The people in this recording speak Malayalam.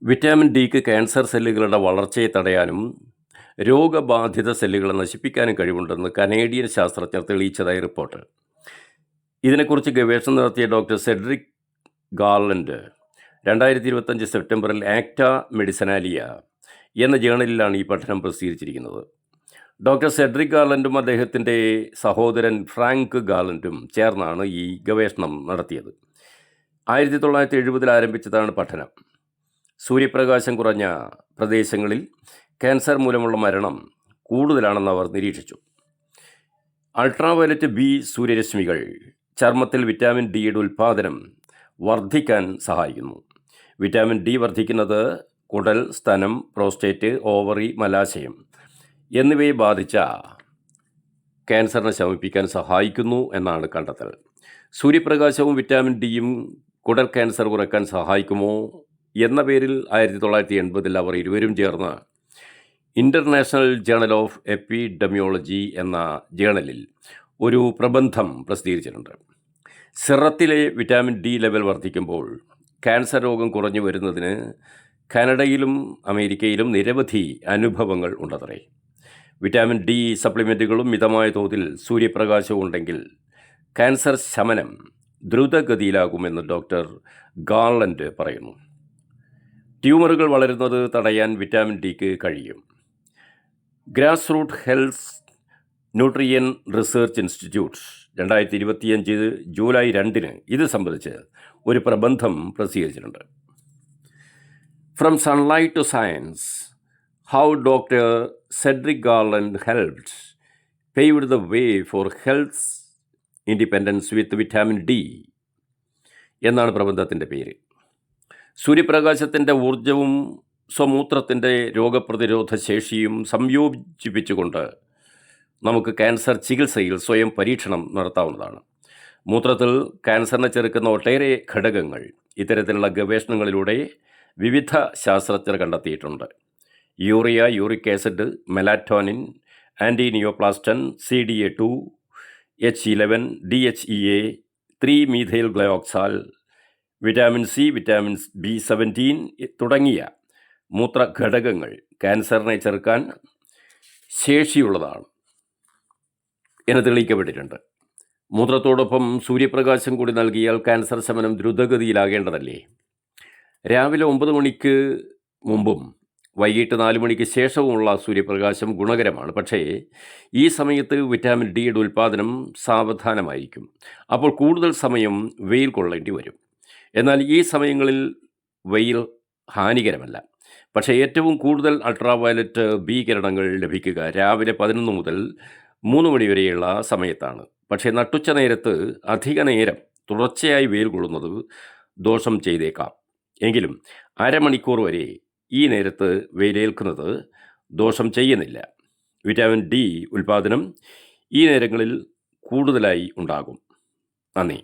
വിറ്റാമിൻ ഡിക്ക് ക്യാൻസർ സെല്ലുകളുടെ വളർച്ചയെ തടയാനും രോഗബാധിത സെല്ലുകളെ നശിപ്പിക്കാനും കഴിവുണ്ടെന്ന് കനേഡിയൻ ശാസ്ത്രജ്ഞർ തെളിയിച്ചതായി റിപ്പോർട്ട്. ഇതിനെക്കുറിച്ച് ഗവേഷണം നടത്തിയ ഡോക്ടർ സെഡ്രിക് ഗാർലൻഡ് 2025 സെപ്റ്റംബറിൽ ആക്ട മെഡിസിനാലിയ എന്ന ജേണലിലാണ് ഈ പഠനം പ്രസിദ്ധീകരിച്ചിരിക്കുന്നത്. ഡോക്ടർ സെഡ്രിക് ഗാർലൻഡും അദ്ദേഹത്തിൻ്റെ സഹോദരൻ ഫ്രാങ്ക് ഗാർലൻഡും ചേർന്നാണ് ഈ ഗവേഷണം നടത്തിയത്. 1970 ആരംഭിച്ചതാണ് പഠനം. സൂര്യപ്രകാശം കുറഞ്ഞ പ്രദേശങ്ങളിൽ ക്യാൻസർ മൂലമുള്ള മരണം കൂടുതലാണെന്ന് അവർ നിരീക്ഷിച്ചു. അൾട്രാവയലറ്റ് ബി സൂര്യരശ്മികൾ ചർമ്മത്തിൽ വിറ്റാമിൻ ഡിയുടെ ഉൽപ്പാദനം വർദ്ധിക്കാൻ സഹായിക്കുന്നു. വിറ്റാമിൻ ഡി വർദ്ധിക്കുന്നത് കുടൽ, സ്തനം, പ്രോസ്റ്റേറ്റ്, ഓവറി, മലാശയം എന്നിവയെ ബാധിച്ച ക്യാൻസറിനെ ശമിപ്പിക്കാൻ സഹായിക്കുന്നു എന്നാണ് കണ്ടെത്തൽ. സൂര്യപ്രകാശവും വിറ്റാമിൻ ഡിയും കുടൽ ക്യാൻസർ കുറയ്ക്കാൻ സഹായിക്കുമോ എന്ന പേരിൽ 1980 അവർ ഇരുവരും ചേർന്ന് ഇൻ്റർനാഷണൽ ജേണൽ ഓഫ് എപ്പിഡെമിയോളജി എന്ന ജേണലിൽ ഒരു പ്രബന്ധം പ്രസിദ്ധീകരിച്ചിട്ടുണ്ട്. സിറത്തിലെ വിറ്റാമിൻ ഡി ലെവൽ വർദ്ധിക്കുമ്പോൾ ക്യാൻസർ രോഗം കുറഞ്ഞു വരുന്നതിന് കാനഡയിലും അമേരിക്കയിലും നിരവധി അനുഭവങ്ങൾ ഉണ്ടത്രേ. വിറ്റാമിൻ ഡി സപ്ലിമെൻറ്റുകളും മിതമായ തോതിൽ സൂര്യപ്രകാശവും ഉണ്ടെങ്കിൽ ക്യാൻസർ ശമനം ദ്രുതഗതിയിലാകുമെന്ന് ഡോക്ടർ ഗാർലൻഡ് പറയുന്നു. ട്യൂമറുകൾ വളരുന്നത് തടയാൻ വിറ്റാമിൻ ഡിക്ക് കഴിയും. Grass root health nutrient research institute 2025 July 2 ഇത് സംബന്ധിച്ച് ഒരു പ്രബന്ധം പ്രസിദ്ധീകരിച്ചിട്ടുണ്ട്. From sunlight to science, how doctor Cedric Garland helped paved the way for health independence with vitamin D എന്നാണ് പ്രബന്ധത്തിൻ്റെ പേര്. സൂര്യപ്രകാശത്തിൻ്റെ ഊർജവും സ്വമൂത്രത്തിൻ്റെ രോഗപ്രതിരോധ ശേഷിയും സംയോജിപ്പിച്ചുകൊണ്ട് നമുക്ക് ക്യാൻസർ ചികിത്സയിൽ സ്വയം പരീക്ഷണം നടത്താവുന്നതാണ്. മൂത്രത്തിൽ ക്യാൻസറിനെ ചെറുക്കുന്ന ഒട്ടേറെ ഘടകങ്ങൾ ഇത്തരത്തിലുള്ള ഗവേഷണങ്ങളിലൂടെ വിവിധ ശാസ്ത്രജ്ഞർ കണ്ടെത്തിയിട്ടുണ്ട്. Urea, uric acid, melatonin, anti neoplaston, CDA2, H11, DHEA, methyl glyoxal, vitamin C, vitamin B17 തുടങ്ങിയ മൂത്രഘടകങ്ങൾ ക്യാൻസറിനെ ചെറുക്കാൻ ശേഷിയുള്ളതാണ് എന്ന് തെളിയിക്കപ്പെട്ടിട്ടുണ്ട്. മൂത്രത്തോടൊപ്പം സൂര്യപ്രകാശം കൂടി നൽകിയാൽ ക്യാൻസർ ശമനം ദ്രുതഗതിയിലാകേണ്ടതല്ലേ? രാവിലെ 9 മണിക്ക് മുമ്പും വൈകിട്ട് 4 മണിക്ക് ശേഷവുമുള്ള സൂര്യപ്രകാശം ഗുണകരമാണ്. പക്ഷേ ഈ സമയത്ത് വിറ്റാമിൻ ഡിയുടെ ഉൽപ്പാദനം സാവധാനമായിരിക്കും. അപ്പോൾ കൂടുതൽ സമയം വെയിൽ കൊള്ളേണ്ടി വരും. എന്നാൽ ഈ സമയങ്ങളിൽ വെയിൽ ഹാനികരമല്ല. പക്ഷേ ഏറ്റവും കൂടുതൽ അൾട്രാവയലറ്റ് ബി കിരണങ്ങൾ ലഭിക്കുക രാവിലെ 11 മുതൽ 3 മണി വരെയുള്ള സമയത്താണ്. പക്ഷേ നട്ടുച്ച നേരത്ത് അധിക നേരം തുടർച്ചയായി വെയിൽ കൊള്ളുന്നത് ദോഷം ചെയ്തേക്കാം. എങ്കിലും അരമണിക്കൂർ വരെ ഈ നേരത്ത് വെയിലേൽക്കുന്നത് ദോഷം ചെയ്യുന്നില്ല. വിറ്റാമിൻ ഡി ഉൽപ്പാദനം ഈ നേരങ്ങളിൽ കൂടുതലായി ഉണ്ടാകും. നന്ദി.